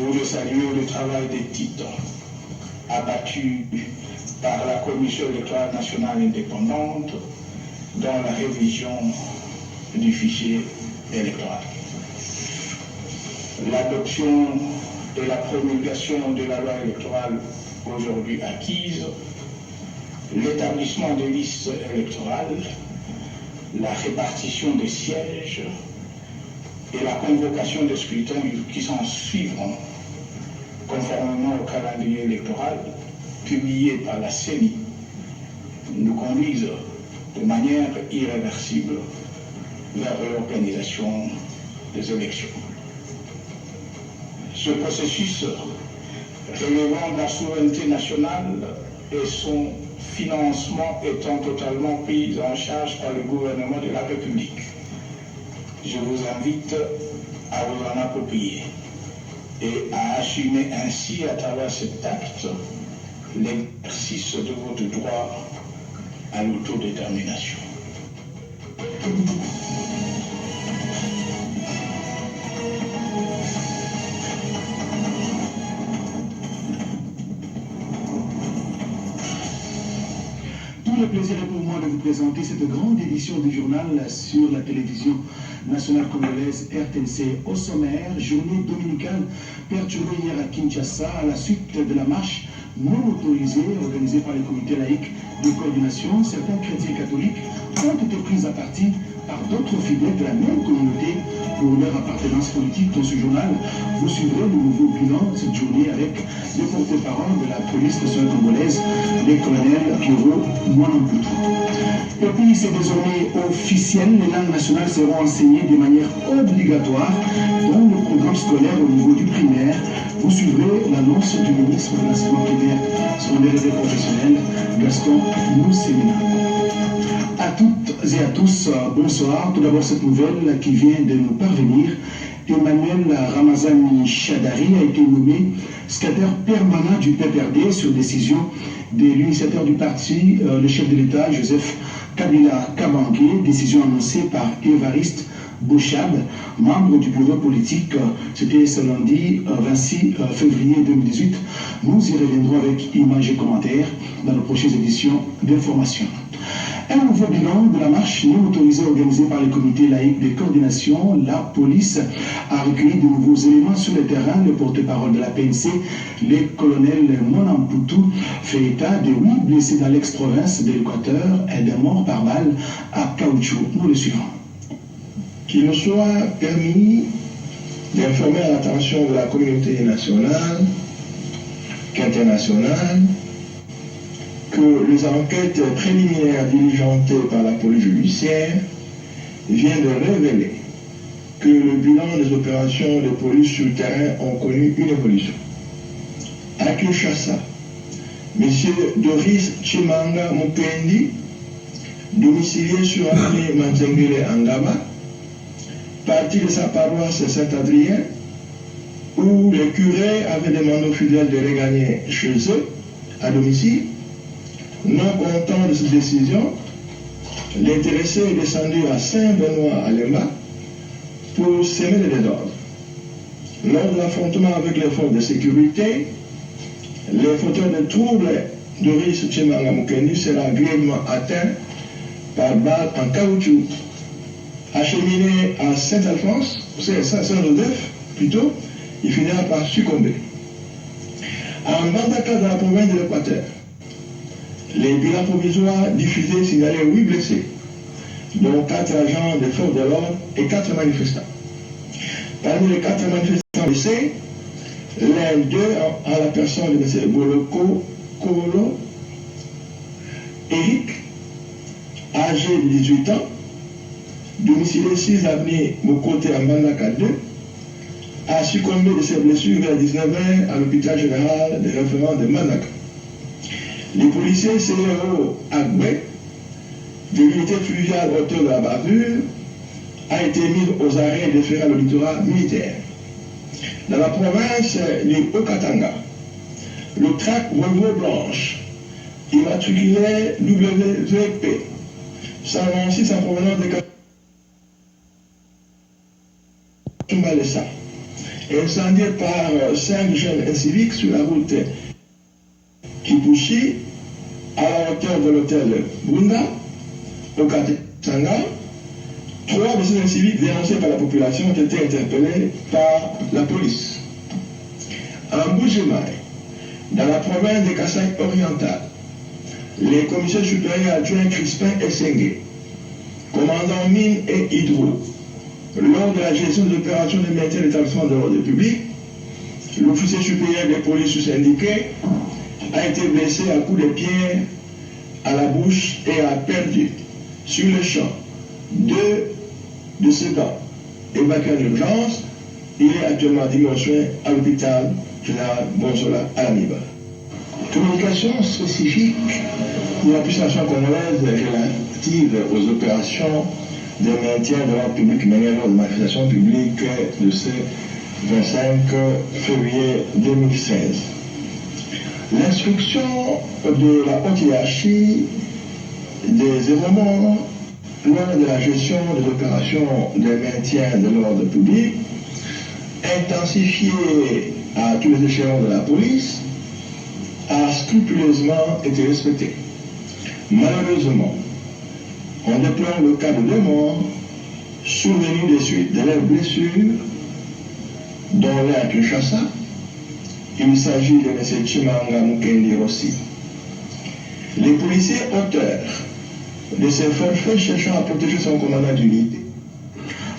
voudrais saluer le travail des titres abattus par la Commission électorale nationale indépendante dans la révision du fichier électoral. L'adoption et la promulgation de la loi électorale aujourd'hui acquise, l'établissement des listes électorales, la répartition des sièges et la convocation des scrutins qui s'en suivront, conformément au calendrier électoral publié par la CENI, nous conduisent de manière irréversible vers l'organisation des élections. Ce processus relevant de la souveraineté nationale et son financement étant totalement pris en charge par le gouvernement de la République, je vous invite à vous en approprier et à assumer ainsi à travers cet acte l'exercice de votre droit à l'autodétermination. Tout le plaisir est pour moi de vous présenter cette grande édition du journal sur la télévision nationale congolaise RTNC. Au sommaire, journée dominicale perturbée hier à Kinshasa à la suite de la marche non autorisée organisée par les comités laïcs de coordination. Certains chrétiens catholiques ont été pris à partie par d'autres fidèles de la même communauté pour leur appartenance politique. Dans ce journal, vous suivrez le nouveau bilan de cette journée avec le porte-parole de la police nationale congolaise, le colonel Pierrot Mwanamputu. Le pays, c'est désormais officiel. Les langues nationales seront enseignées de manière obligatoire dans le programme scolaire au niveau du primaire. Vous suivrez l'annonce du ministre de l'enseignement primaire, secondaire et professionnel, Gaston Moussemina. À toutes et à tous, bonsoir. Tout d'abord, cette nouvelle qui vient de nous parvenir. Emmanuel Ramazani Chadari a été nommé secrétaire permanent du PPRD sur décision de l'initiateur du parti, le chef de l'État, Joseph Kabila Kabange, décision annoncée par Évariste Bouchab, membre du bureau politique. C'était ce lundi 26 février 2018. Nous y reviendrons avec images et commentaires dans les prochaines éditions d'information. Un nouveau bilan de la marche non autorisée organisée par les comités laïcs de coordination. La police a recueilli de nouveaux éléments sur le terrain. Le porte-parole de la PNC, le colonel Mwanamputu, fait état de 8 blessés dans l'ex-province de l'Équateur et d'un mort par balle à Caoutchouc. Nous le suivons. Qu'il nous soit permis d'informer à l'attention de la communauté nationale qu'internationale que les enquêtes préliminaires diligentées par la police judiciaire viennent de révéler que le bilan des opérations de police sur le terrain ont connu une évolution. À Kinshasa, M. Doris Chimanga Mukendi, domicilié sur l'avenue Manzengele Angaba, parti de sa paroisse Saint-Adrien, où les curés avaient demandé aux fidèles de regagner chez eux, à domicile. Non content de cette décision, l'intéressé est descendu à Saint-Benoît à Lemba pour semer le désordre. Lors de l'affrontement avec les forces de sécurité, les fauteurs de troubles Doris Chimanga Mukendi sera grièvement atteint par balle en caoutchouc. Acheminé à Saint-Alphonse, Saint-Joseph plutôt, il finira par succomber. À Mbandaka, dans la province de l'Équateur, les bilans provisoires diffusés signalaient 8 blessés, dont 4 agents des forces de l'ordre et 4 manifestants. Parmi les 4 manifestants blessés, l'un d'eux, à la personne de M. Boloko Kolo, Eric, âgé de 18 ans, domicilié 6 avenue Mokote à Mbandaka 2, a succombé de ses blessures vers 19h à l'hôpital général de référence de Mbandaka. Les policiers CRO Agbe, de l'unité fluviale auteur de la bavure, a été mis aux arrêts déférés à l'auditorat militaire. Dans la province du Haut-Katanga, le track Volvo Blanche, immatriculé WVP, 126 en provenance de Tumbalessa, incendié par 5 jeunes inciviques sur la route Kipushi, à la hauteur de l'hôtel Bunda, au quartier Sanga. 3 de ces inciviques dénoncés par la population ont été interpellés par la police. En Boujemaï, dans la province de Kasaï oriental, les commissaires supérieurs adjoints Crispin Essengue, commandant mine et hydro, lors de la gestion des opérations de maintien et d'établissement de l'ordre public, l'officier supérieur des polices sous-syndiqués a été blessé à coups de pierre à la bouche et a perdu sur le champ 2 de ses dents. Évacué en urgence, il est actuellement admis aux soins à l'hôpital général Bonsola à Amiba. Communication spécifique de la puissance congolaise relative aux opérations de maintien de l'ordre public menées lors de manifestations publiques de ce 25 février 2016. L'instruction de la haute hiérarchie des événements lors de la gestion des opérations de maintien de l'ordre public, intensifiée à tous les échelons de la police, a scrupuleusement été respectée. Malheureusement, on déplore le cas de 2 morts survenus des suites de leurs blessures, dont l'un à Kinshasa. Il s'agit de M. Chimanga Mukendi Rossi. Les policiers auteurs de ces forfaits cherchant à protéger son commandant d'unité.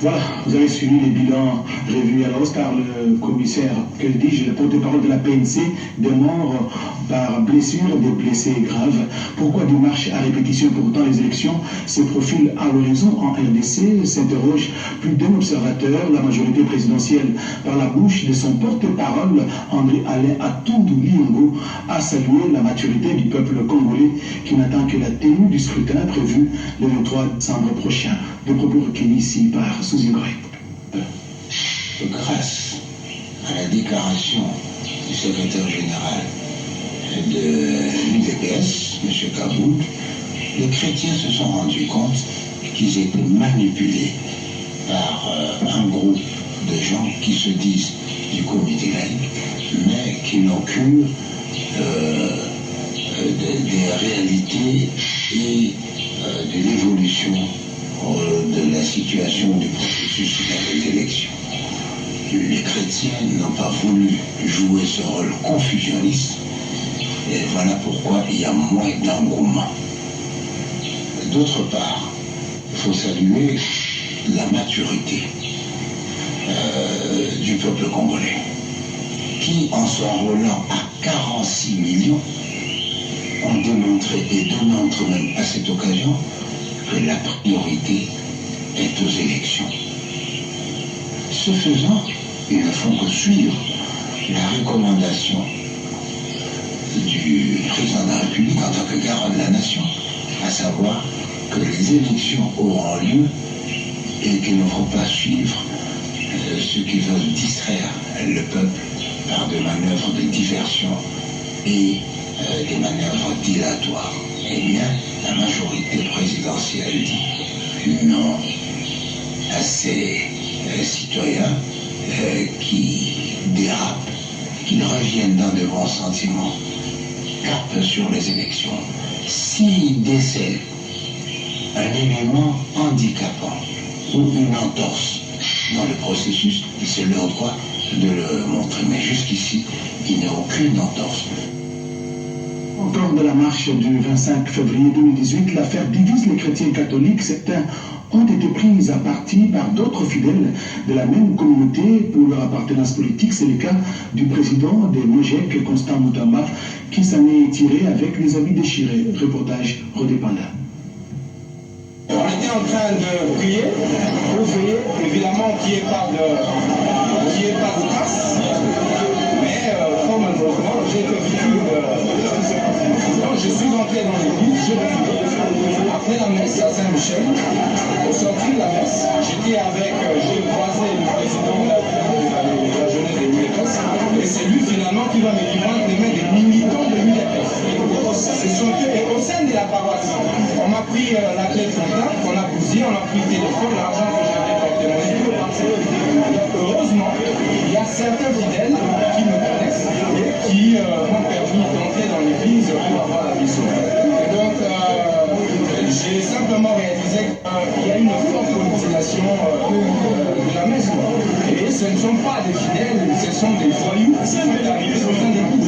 Voilà, vous avez suivi les bilans revus à l'Oscar, le commissaire, que dis-je, le porte-parole de la PNC, des morts par blessure, des blessés graves. Pourquoi des marches à répétition? Pourtant, les élections se profilent à l'horizon en RDC, s'interroge plus d'un observateur, la majorité présidentielle, par la bouche de son porte-parole, André-Alain Atundou-Liongo, a salué la maturité du peuple congolais qui n'attend que la tenue du scrutin prévu le 23 décembre prochain. Des propos recueillis ici par Suzy Ngoré. Grâce à la déclaration du secrétaire général de l'UDPS, M. Kaboul, les chrétiens se sont rendus compte qu'ils étaient manipulés par un groupe de gens qui se disent du comité laïque, mais qui n'occurent des réalités et de l'évolution de la situation du processus des élections. Les chrétiens n'ont pas voulu jouer ce rôle confusionniste, et voilà pourquoi il y a moins d'engouement. D'autre part, il faut saluer la maturité du peuple congolais, qui, en s'enrôlant à 46 millions, ont démontré et démontrent même à cette occasion que la priorité est aux élections. Ce faisant, ils ne font que suivre la recommandation du président de la République en tant que garant de la nation, à savoir que les élections auront lieu et qu'il ne faut pas suivre ceux qui veulent distraire le peuple par des manœuvres de diversion et des manœuvres dilatoires. Eh bien, la majorité présidentielle dit non à ces citoyens qui dérapent, qui reviennent dans de bons sentiments, capent sur les élections. S'ils décèlent un élément handicapant ou une entorse dans le processus, c'est leur droit de le montrer. Mais jusqu'ici, il n'y a aucune entorse. Encore de la marche du 25 février 2018, l'affaire divise les chrétiens catholiques. Certains ont été pris à partie par d'autres fidèles de la même communauté pour leur appartenance politique. C'est le cas du président des Mojek, Constant Moutamba, qui s'en est tiré avec des habits déchirés. Reportage redépendant. On était en train de prier pour veiller, évidemment, qu'il n'y ait pas de casse. Mais fort malheureusement, j'ai été victime de ce qui s'est passé. Donc je suis rentré dans l'église, j'ai refusé. Après la messe à Saint-Michel, au sortir de la messe, j'ai croisé le président de la jeunesse de l'UDPS, et c'est lui finalement qui va me livrer entre les mains des militants de l'UDPS. Et au sein de la paroisse, on m'a pris la clé de contact, on a bousillé, on a pris le téléphone, l'argent que j'avais porté. Donc heureusement, il y a 5 ne sont pas des fidèles, ce sont des voyous qui sont arrivés au sein des groupes.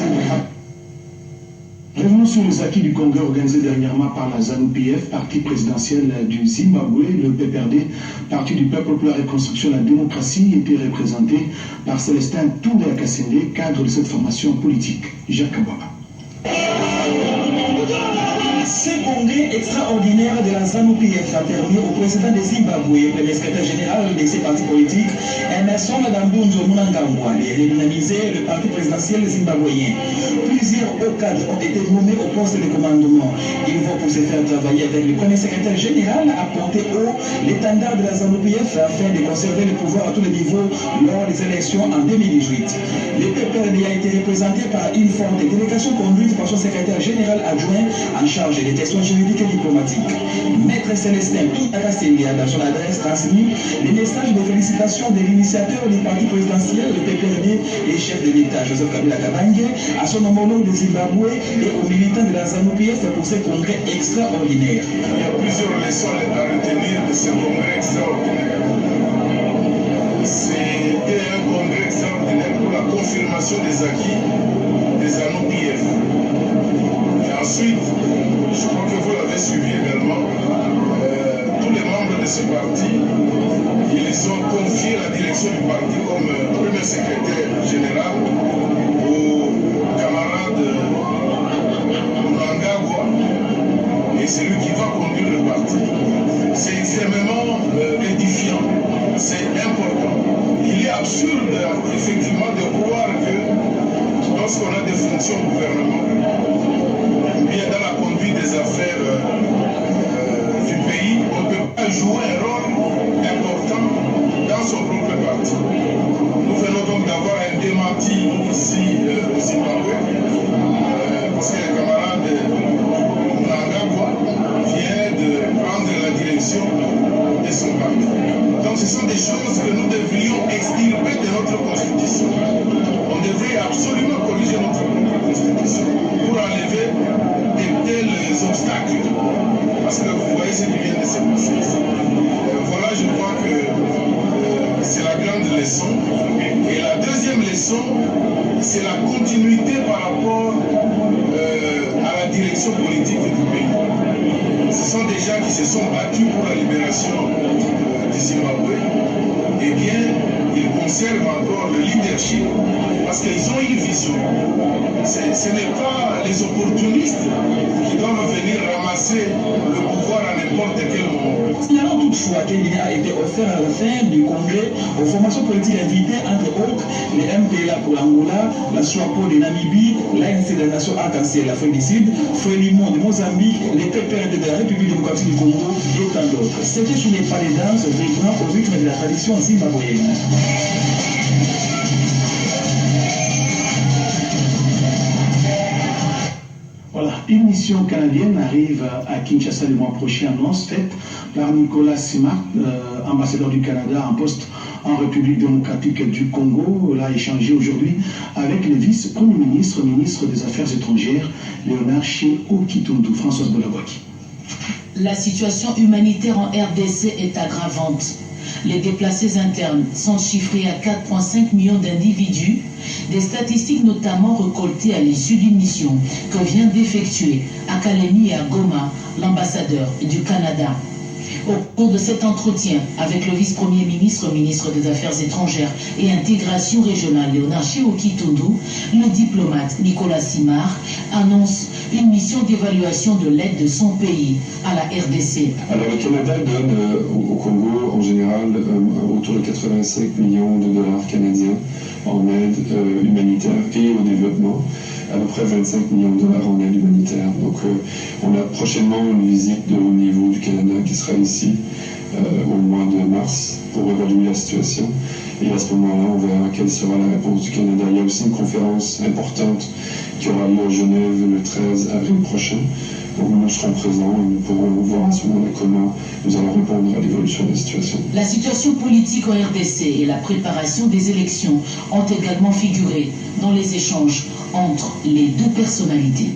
Revenons sur les acquis du congrès organisé dernièrement par la ZANU-PF, parti présidentiel du Zimbabwe. Le PPRD, parti du peuple pour la reconstruction de la démocratie, était représenté par Célestin Toundé Akasende, cadre de cette formation politique. Jacques Kababa. Ce congrès extraordinaire de la ZANU-PF a permis au président de Zimbabwe, premier secrétaire général de ces partis politiques, Emerson Mnangagwa, de redynamiser le parti présidentiel zimbabwéen. Plusieurs hauts cadres ont été nommés au poste de commandement. Ils vont pour se faire travailler avec le premier secrétaire général à porter haut l'étendard de la ZANU-PF afin de conserver le pouvoir à tous les niveaux lors des élections en 2018. Le PPRD a été représenté par une forte délégation conduite par son secrétaire général adjoint en charge des questions juridiques et diplomatiques. Maître Célestin Toundé Akasende a dans son adresse transmis les messages de félicitations de l'initiateur du parti présidentiel, le PPRD et chef de l'État, Joseph Kabila Kabange, à son homologue de Zimbabwe et aux militants de la ZANU-PF pour ce congrès extraordinaire. Il y a plusieurs leçons à retenir de ce congrès extraordinaire. C'était un congrès extraordinaire pour la confirmation des acquis des ZANU-PF. Et ensuite, je crois que vous l'avez suivi également, tous les membres de ce parti, ils ont confié la direction du parti comme premier secrétaire général au camarade Mnangagwa, et c'est lui qui va conduire le parti. C'est extrêmement édifiant, c'est important. Il est absurde, effectivement, de croire que lorsqu'on a des fonctions au gouvernement, bien dans la conduite des affaires du pays, on ne peut pas jouer un rôle important dans son propre parti. Nous venons donc d'avoir un démenti ici au Zimbabwe, parce que le camarade Mnangagwa vient de prendre la direction de son parti. Donc ce sont des choses que nous devrions extirper de notre constitution. On devrait absolument corriger notre constitution pour enlever de tels obstacles. Parce que vous voyez ce qui vient de se passer. Voilà, je crois que c'est la grande leçon. Et la deuxième leçon, c'est la continuité par rapport à la direction politique du pays. Ce sont des gens qui se sont battus pour la libération du Zimbabwe. Eh bien, ils conservent encore le leadership parce qu'ils ont une vision. Ce n'est pas les opportunistes qui doivent venir ramasser le pouvoir à n'importe quel moment. Signalons toutefois qu'un dîner a été offert à la fin du congrès aux formations politiques invitées, entre autres les MPLA pour l'Angola, la SWAPO de Namibie, l'ANC de la Nation Arc-en-Ciel de l'Afrique du Sud, Frélimo de Mozambique, les PPRD de la République démocratique du Congo et tant d'autres. C'était sur les pas des danses vibrant au rythme de la tradition zimbabwéenne. Voilà, une mission canadienne arrive à Kinshasa le mois prochain, annonce faite par Nicolas Simard, ambassadeur du Canada en poste en République démocratique du Congo. Il a échangé aujourd'hui avec le vice-premier ministre, ministre des Affaires étrangères, Léonard Tshio-Kitundu. Françoise Bolabwaki. La situation humanitaire en RDC est aggravante. Les déplacés internes sont chiffrés à 4,5 millions d'individus, des statistiques notamment récoltées à l'issue d'une mission que vient d'effectuer à Kalemi et à Goma l'ambassadeur du Canada. Au cours de cet entretien avec le vice-premier ministre, ministre des Affaires étrangères et intégration régionale Léonard Tshio-Kitundu, le diplomate Nicolas Simard annonce une mission d'évaluation de l'aide de son pays à la RDC. Alors le Canada donne au Congo en général autour de 85 millions de dollars canadiens en aide humanitaire et au développement, à peu près 25 millions de dollars en aide humanitaire. Donc on a prochainement une visite de haut niveau du Canada qui sera ici au mois de mars pour évaluer la situation. Et à ce moment-là, on verra quelle sera la réponse du Canada. Il y a aussi une conférence importante qui aura lieu à Genève le 13 avril prochain. Donc nous serons présents et nous pourrons voir à ce moment-là comment nous allons répondre à l'évolution de la situation. La situation politique en RDC et la préparation des élections ont également figuré dans les échanges entre les deux personnalités.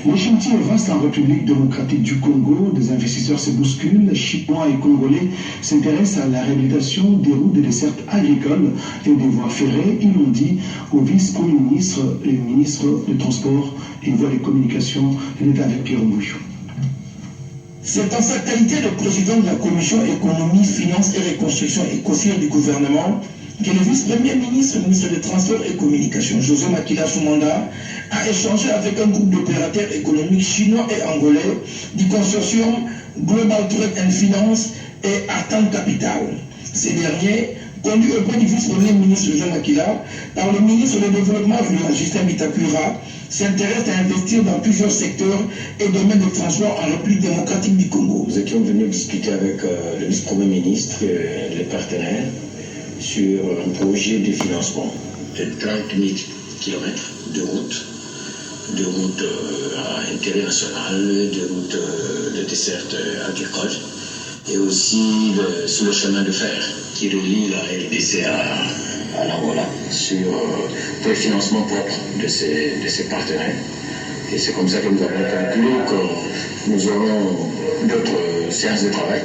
L'échiquier est vaste en République démocratique du Congo. Des investisseurs se bousculent. Chinois et Congolais s'intéressent à la réhabilitation des routes, des dessertes agricoles et des voies ferrées. Ils l'ont dit au vice-premier ministre et ministre des Transports et Voies de Communication. Il est avec Pierre Mbouchou. C'est en sa qualité de président de la Commission économie, finances et reconstruction et conseiller du gouvernement que le vice-premier ministre, ministre des Transports et Communications, José Makila Soumanda, a échangé avec un groupe d'opérateurs économiques chinois et angolais du consortium Global Trade and Finance et Artan Capital. Ces derniers, conduits auprès du vice-premier ministre José Makila par le ministre du Développement rural Justin Bitakura, s'intéressent à investir dans plusieurs secteurs et domaines de transport en République démocratique du Congo. Nous étions venus discuter avec le vice-premier ministre et les partenaires sur un projet de financement de 30 000 km de routes à intérêt national, de routes de desserte agricole et aussi sur le chemin de fer qui relie la RDC à l'Angola sur le financement propre de ces partenaires. Et c'est comme ça que nous avons conclu que nous aurons d'autres séances de travail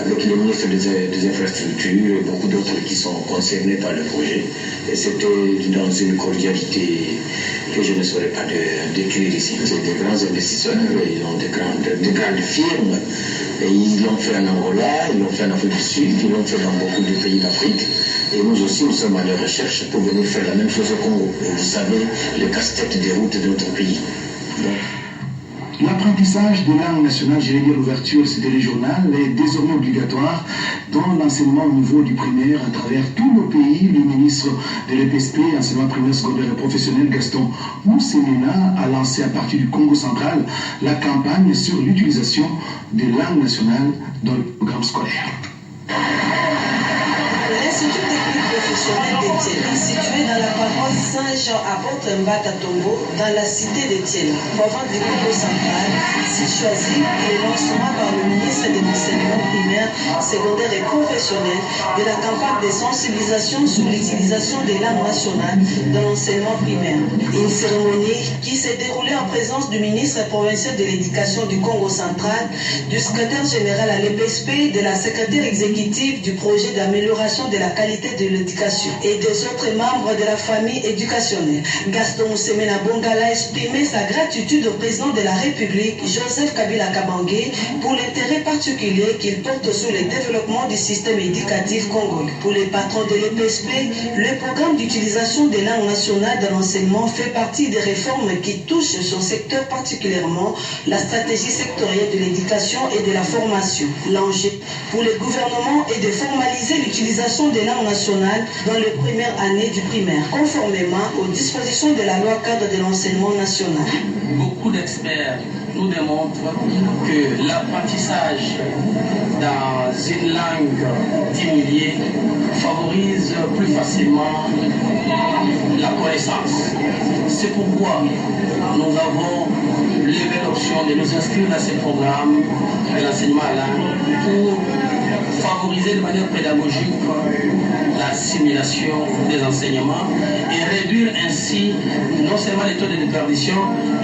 avec les ministres des infrastructures et beaucoup d'autres qui sont concernés par le projet. Et c'était dans une cordialité que je ne saurais pas décrire ici. C'est des grands investisseurs, ils ont des grandes firmes. Et ils l'ont fait en Angola, ils l'ont fait en Afrique du Sud, ils l'ont fait dans beaucoup de pays d'Afrique. Et nous aussi, nous sommes à la recherche pour venir faire la même chose au Congo. Et vous savez, le casse-tête des routes de notre pays. L'apprentissage des langues nationales, j'ai dit à l'ouverture, c'était le journal, est désormais obligatoire dans l'enseignement au niveau du primaire à travers tout le pays. Le ministre de l'EPSP, enseignement primaire, secondaire et professionnel, Gaston Moussemena, a lancé à partir du Congo central la campagne sur l'utilisation des langues nationales dans le programme scolaire. L'Institut technique professionnel d'Etienne, situé dans la paroisse Saint-Jean à Port-Mbata-Tombo, dans la cité d'Etienne, province du Congo central, site choisi pour le lancement par le ministre de l'enseignement primaire, secondaire et professionnel de la campagne de sensibilisation sur l'utilisation des langues nationales dans l'enseignement primaire. Une cérémonie qui s'est déroulée en présence du ministre provincial de l'éducation du Congo central, du secrétaire général à l'EPSP, de la secrétaire exécutive du projet d'amélioration de la qualité de l'éducation et des autres membres de la famille éducationnelle. Gaston Moussemena Bongala a exprimé sa gratitude au président de la République, Joseph Kabila Kabange, pour l'intérêt particulier qu'il porte sur le développement du système éducatif congolais. Pour les patrons de l'EPSP, le programme d'utilisation des langues nationales de l'enseignement fait partie des réformes qui touchent son secteur, particulièrement la stratégie sectorielle de l'éducation et de la formation. L'enjeu pour le gouvernement est de formaliser l'utilisation des langues nationales dans les premières années du primaire, conformément aux dispositions de la loi cadre de l'enseignement national. Beaucoup d'experts nous démontrent que l'apprentissage dans une langue diminuée favorise plus facilement la connaissance. C'est pourquoi nous avons levé l'option de nous inscrire dans ce programme de l'enseignement à langue pour favoriser de manière pédagogique l'assimilation des enseignements et réduire ainsi non seulement les taux de déperdition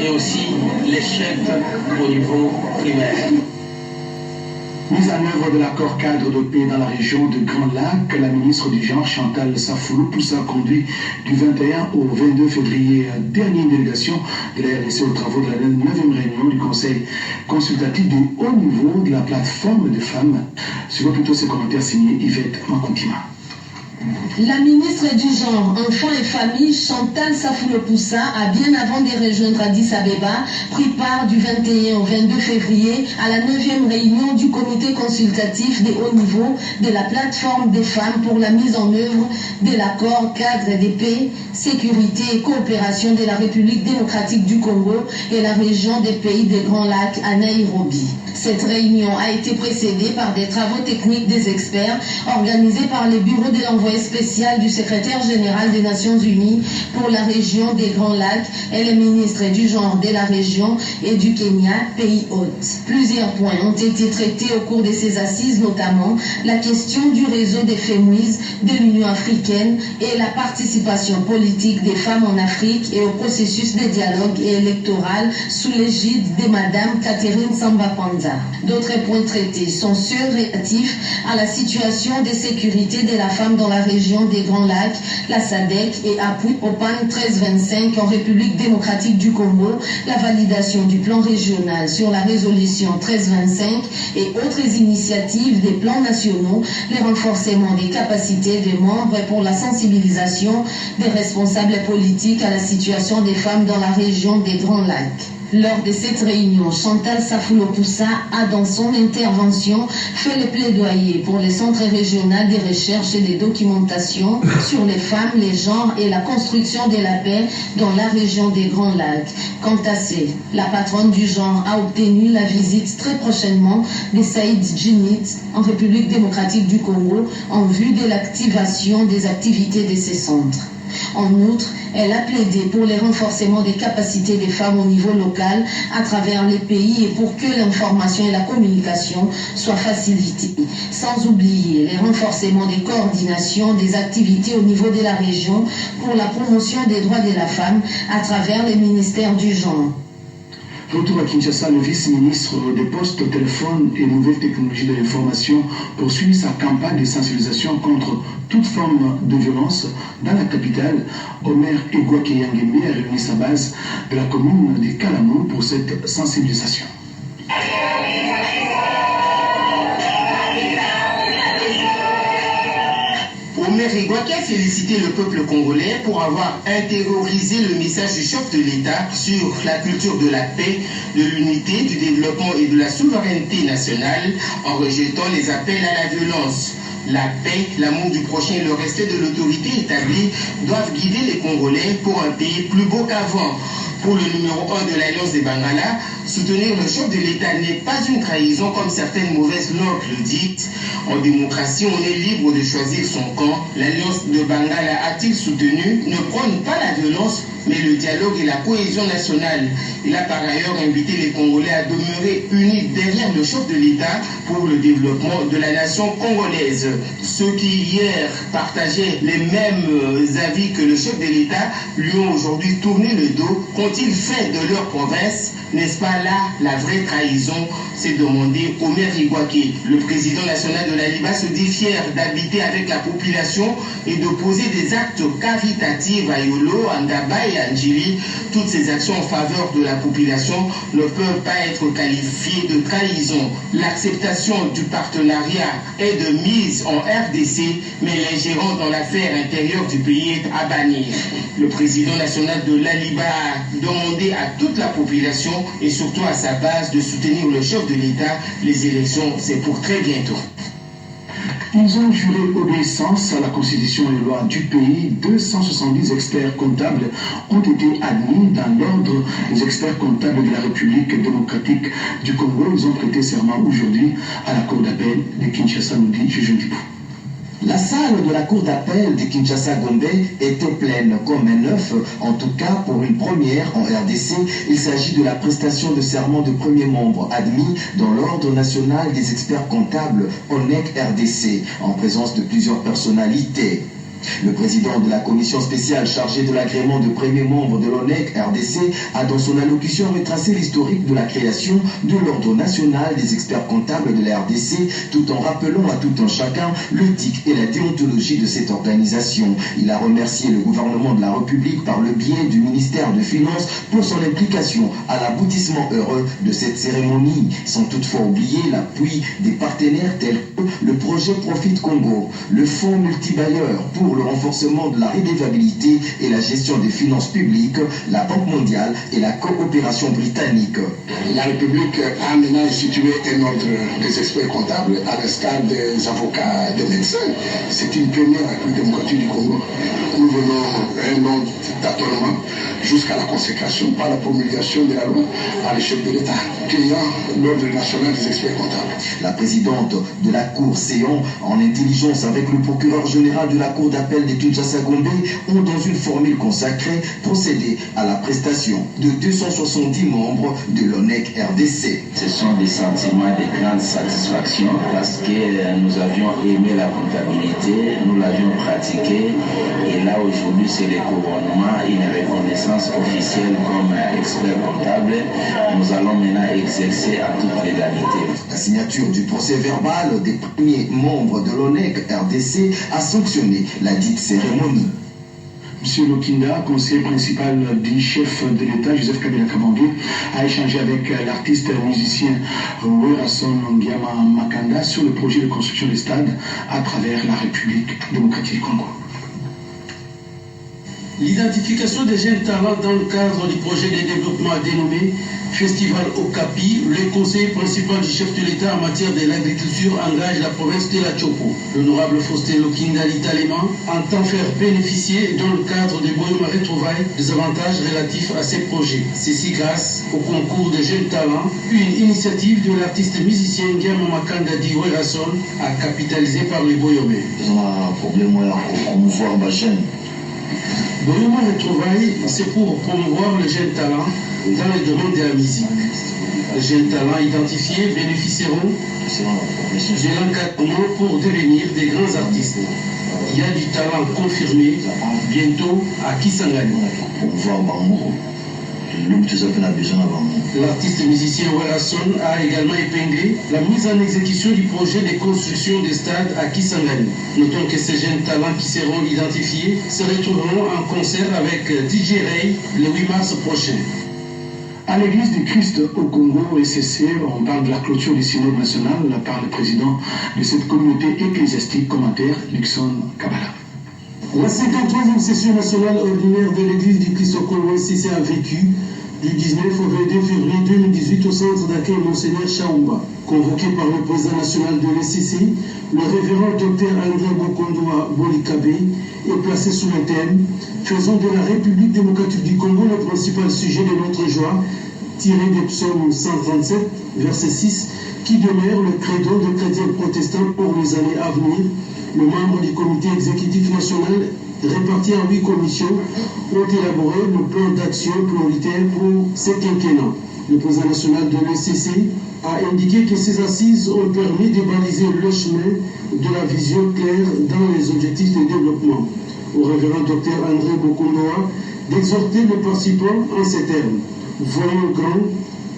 et aussi l'échec au niveau primaire. Mise en œuvre de l'accord cadre de paix dans la région de Grand Lac, la ministre du Genre Chantal Safoulou Poussa conduit du 21 au 22 février dernière délégation de la RDC aux travaux de la 9e réunion du Conseil consultatif de haut niveau de la plateforme de femmes. Suivons plutôt ces commentaires signés Yvette Makontima. La ministre du Genre, Enfants et Familles, Chantal Safoulou Poussa, a bien avant de rejoindre Addis Abeba, pris part du 21 au 22 février à la 9e réunion du comité consultatif de haut niveau de la plateforme des femmes pour la mise en œuvre de l'accord cadre de paix, sécurité et coopération de la République démocratique du Congo et la région des pays des Grands Lacs à Nairobi. Cette réunion a été précédée par des travaux techniques des experts organisés par le bureau de l'envoyé spécial du secrétaire général des Nations Unies pour la région des Grands Lacs et le ministre du genre de la région et du Kenya, pays hôte. Plusieurs points ont été traités au cours de ces assises, notamment la question du réseau des féministes de l'Union africaine et la participation politique des femmes en Afrique et au processus de dialogue et électoral sous l'égide de Madame Catherine Samba Panza. D'autres points traités sont ceux relatifs à la situation de sécurité de la femme dans la région des Grands Lacs, la SADC et appui au PAN 1325 en République démocratique du Congo, la validation du plan régional sur la résolution 1325 et autres initiatives des plans nationaux, le renforcement des capacités des membres pour la sensibilisation des responsables politiques à la situation des femmes dans la région des Grands Lacs. Lors de cette réunion, Chantal Safoulo-Poussa a dans son intervention fait le plaidoyer pour les centres régionaux de recherche et de documentation sur les femmes, les genres et la construction de la paix dans la région des Grands Lacs. Quant à C, la patronne du genre a obtenu la visite très prochainement de Saïd Djinit en République démocratique du Congo en vue de l'activation des activités de ces centres. En outre, elle a plaidé pour le renforcement des capacités des femmes au niveau local à travers les pays et pour que l'information et la communication soient facilitées. Sans oublier le renforcement des coordinations des activités au niveau de la région pour la promotion des droits de la femme à travers les ministères du genre. Retour à Kinshasa, le vice-ministre des Postes, Téléphones et Nouvelles Technologies de l'Information poursuit sa campagne de sensibilisation contre toute forme de violence dans la capitale. Omer Egwake Yangembe a réuni sa base de la commune de Kalamou pour cette sensibilisation. Omer Egwake a félicité le peuple congolais pour avoir intériorisé le message du chef de l'État sur la culture de la paix, de l'unité, du développement et de la souveraineté nationale en rejetant les appels à la violence. La paix, l'amour du prochain et le respect de l'autorité établie doivent guider les Congolais pour un pays plus beau qu'avant. Pour le numéro 1 de l'Alliance des Bangala, soutenir le chef de l'État n'est pas une trahison comme certaines mauvaises langues le disent. En démocratie, on est libre de choisir son camp. L'Alliance de Bangala a-t-il soutenu, ne prône pas la violence, mais le dialogue et la cohésion nationale. Il a par ailleurs invité les Congolais à demeurer unis derrière le chef de l'État pour le développement de la nation congolaise. Ceux qui hier partageaient les mêmes avis que le chef de l'État lui ont aujourd'hui tourné le dos. Qu'ont-ils fait de leur province? N'est-ce pas là la vraie trahison? S'est demandé Omer Egwake. Le président national de la LIBA se dit fier d'habiter avec la population et de poser des actes caritatifs à Yolo, Andaba et Anjili. Toutes ces actions en faveur de la population ne peuvent pas être qualifiées de trahison. L'acceptation du partenariat est de mise en RDC, mais l'ingérence dans l'affaire intérieure du pays est à bannir. Le président national de la LIBA a demandé à toute la population et surtout à sa base de soutenir le chef de l'État. Les élections, c'est pour très bientôt. Ils ont juré obéissance à la Constitution et les lois du pays. 270 experts comptables ont été admis dans l'ordre des experts comptables de la République démocratique du Congo. Ils ont prêté serment aujourd'hui à la Cour d'appel de Kinshasa, nous dit Juju Ndibou. La salle de la cour d'appel de Kinshasa-Gombe était pleine comme un œuf, en tout cas pour une première en RDC. Il s'agit de la prestation de serment de premier membre admis dans l'ordre national des experts comptables ONEC RDC, en présence de plusieurs personnalités. Le président de la commission spéciale chargée de l'agrément de premier membre de l'ONEC RDC a dans son allocution retracé l'historique de la création de l'ordre national des experts comptables de la RDC, tout en rappelant à tout un chacun l'éthique et la déontologie de cette organisation. Il a remercié le gouvernement de la République par le biais du ministère de Finances pour son implication à l'aboutissement heureux de cette cérémonie, sans toutefois oublier l'appui des partenaires tels que le projet Profit Congo, le fonds multibailleur pour pour le renforcement de la redevabilité et la gestion des finances publiques, la Banque mondiale et la coopération britannique. La République a maintenant institué un ordre des experts comptables à l'instar des avocats, des médecins. C'est une première République démocratique du Congo. Nous venons un long tâtonnement jusqu'à la consécration par la promulgation de la loi à l'échelle de l'État, créant l'ordre national des experts comptables. La présidente de la Cour Séon, en intelligence avec le procureur général de la Cour d'appel de Kinshasa-Gombe, ont dans une formule consacrée procédé à la prestation de 270 membres de l'ONEC RDC. Ce sont des sentiments de grande satisfaction parce que nous avions aimé la comptabilité, nous l'avions pratiquée et là aujourd'hui c'est le couronnement, une reconnaissance officielle comme expert comptable. Nous allons maintenant exercer à toute légalité. La signature du procès verbal des premiers membres de l'ONEC RDC a sanctionné la dite cérémonie. Monsieur Lokinda, conseiller principal du chef de l'État, Joseph Kabila Kabange, a échangé avec l'artiste musicien Werasson Ngiama Makanda sur le projet de construction des stades à travers la République démocratique du Congo. L'identification des jeunes talents dans le cadre du projet de développement dénommé Festival Okapi, le conseiller principal du chef de l'État en matière de l'agriculture engage la province de la Chopo. L'honorable Faustin Lokinda Litaléman entend faire bénéficier dans le cadre des Boyoma Retrouvailles des avantages relatifs à ces projets. Ceci grâce au concours des jeunes talents, une initiative de l'artiste musicien Ngiama Makanda Di Werasson a capitalisé par les Boyomais. Boyoma Retrouvailles, c'est pour promouvoir les jeunes talents dans le domaine de la musique. Les jeunes talents identifiés bénéficieront de l'encadrement pour devenir des grands artistes. Il y a du talent confirmé bientôt à Kisangani. L'artiste musicien Werasson a également épinglé la mise en exécution du projet de construction des stades à Kisangani. Notons que ces jeunes talents qui seront identifiés se retrouveront en concert avec DJ Ray le 8 mars prochain. À l'église du Christ au Congo, SCC, on parle de la clôture du synode national par le président de cette communauté ecclésiastique, commentaire Luxon Kabala. La 53e session nationale ordinaire de l'église du Christ au Congo SCC a vécu du 19 au 22 février 2018 au centre d'accueil Monseigneur Chaoumba. Convoqué par le président national de l'SCC, le révérend Dr André Bokondoa Bolikabe est placé sous le thème « Faisons de la République démocratique du Congo le principal sujet de notre joie » tiré des psaumes 137, verset 6, qui demeure le credo des chrétiens protestants pour les années à venir. Le membre du comité exécutif national, réparti en 8 commissions, ont élaboré le plan d'action prioritaire pour ce quinquennat. Le président national de l'SCC a indiqué que ces assises ont permis de baliser le chemin de la vision claire dans les objectifs de développement. Au révérend Dr André Bokondoa d'exhorter les participants en ces termes. Voyons grand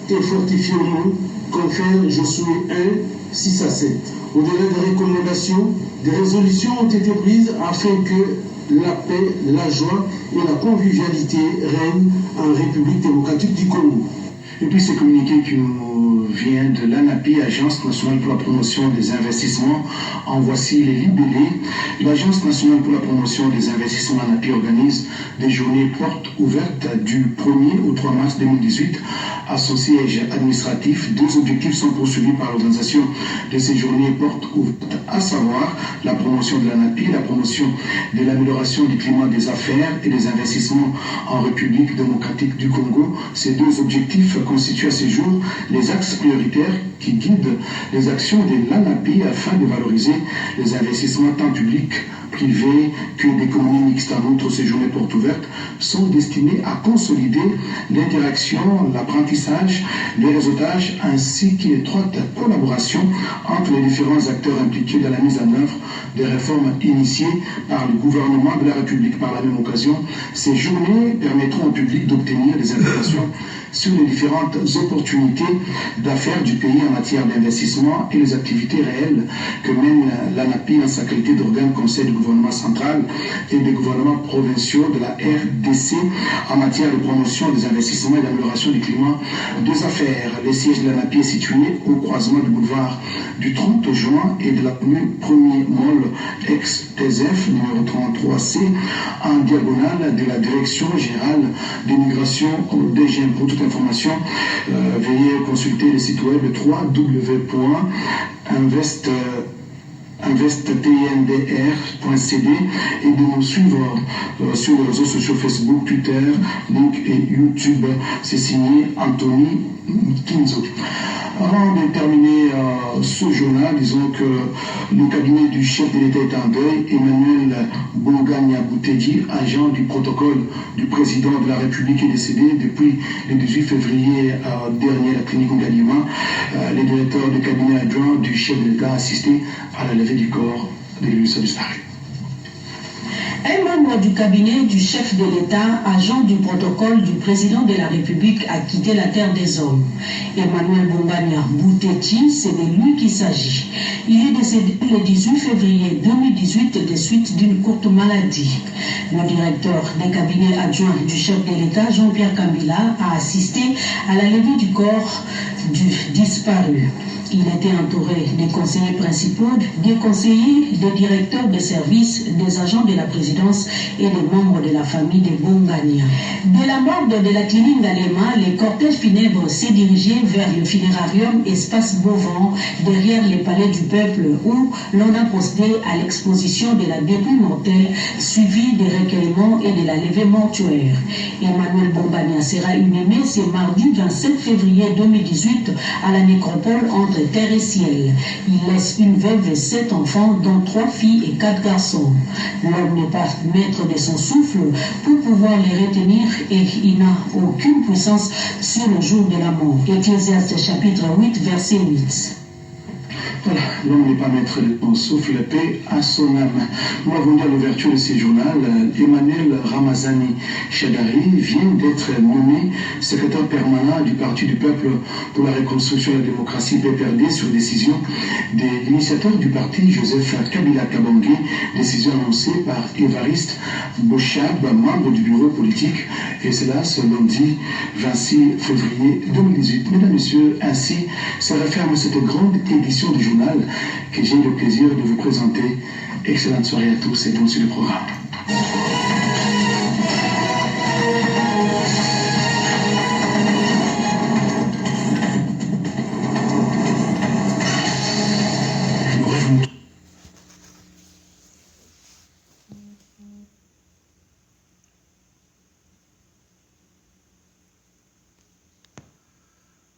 et fortifions-nous, confère Josué 1, 6 à 7. Au-delà des recommandations, des résolutions ont été prises afin que la paix, la joie et la convivialité règnent en République démocratique du Congo. Et puis ce communiqué qui nous vient de l'ANAPI, Agence nationale pour la promotion des investissements. En voici les libellés. L'Agence nationale pour la promotion des investissements ANAPI organise des journées portes ouvertes du 1er au 3 mars 2018 à son siège administratif. 2 objectifs sont poursuivis par l'organisation de ces journées portes ouvertes, à savoir la promotion de l'ANAPI, la promotion de l'amélioration du climat des affaires et des investissements en République démocratique du Congo. Ces 2 objectifs constituent à ce jour les axes prioritaires qui guident les actions de l'ANAPI afin de valoriser les investissements tant publics, privés que d'économie mixte. En outre, ces journées portes ouvertes sont destinées à consolider l'interaction, l'apprentissage, le réseautage ainsi qu'une étroite collaboration entre les différents acteurs impliqués dans la mise en œuvre des réformes initiées par le gouvernement de la République. Par la même occasion, ces journées permettront au public d'obtenir des informations sur les différentes opportunités d'affaires du pays en matière d'investissement et les activités réelles que mène l'ANAPI en sa qualité d'organe conseil du gouvernement central et des gouvernements provinciaux de la RDC en matière de promotion des investissements et d'amélioration du climat des affaires. Le siège de l'ANAPI est situé au croisement du boulevard du 30 juin et de l'avenue 1er Mall ex-TSF numéro 33C en diagonale de la direction générale des migrations au DGM. Pour toute information, veuillez consulter le site web www.investtndr.cd et de nous suivre sur les réseaux sociaux Facebook, Twitter, Link et YouTube. C'est signé Anthony Kinzo. Avant de terminer ce journal, disons que le cabinet du chef de l'État est en deuil. Emmanuel Bongania Boutedi, agent du protocole du président de la République, est décédé depuis le 18 février dernier à la clinique Ngalima. Le directeur du cabinet adjoint du chef de l'État a assisté à la levée du corps de l'illustre disparu. Un membre du cabinet du chef de l'État, agent du protocole du président de la République, a quitté la terre des hommes. Emmanuel Bongania Bouteti, c'est de lui qu'il s'agit. Il est décédé le 18 février 2018 des suites d'une courte maladie. Le directeur des cabinets adjoints du chef de l'État, Jean-Pierre Kambila, a assisté à la levée du corps du disparu. Il était entouré des conseillers principaux, des conseillers, des directeurs de services, des agents de la présidence et des membres de la famille de Bongania. De la morgue de la clinique d'Alema, les cortèges funèbres s'est dirigé vers le funérarium Espace Beauvant, derrière les palais du peuple, où l'on a procédé à l'exposition de la dépouille mortelle, suivie des recueillements et de la levée mortuaire. Emmanuel Bongania sera inhumé ce mardi 27 février 2018 à la nécropole entre terre et ciel. Il laisse une veuve et 7 enfants, dont 3 filles et 4 garçons. L'homme n'est pas maître de son souffle pour pouvoir les retenir et il n'a aucune puissance sur le jour de la mort. Ecclésiaste chapitre 8, verset 8. Voilà, l'homme n'est pas maître de son souffle, paix à son âme. Nous avons dit à l'ouverture de ce journal, Emmanuel Ramazani Chadari vient d'être nommé secrétaire permanent du Parti du Peuple pour la reconstruction de la démocratie PPRD sur décision de l'initiateur du parti, Joseph Kabila Kabange, décision annoncée par Évariste Bochab, membre du bureau politique, et cela ce lundi 26 février 2018. Mesdames et messieurs, ainsi se referme cette grande édition du journal que j'ai le plaisir de vous présenter. Excellente soirée à tous et bon sur le programme.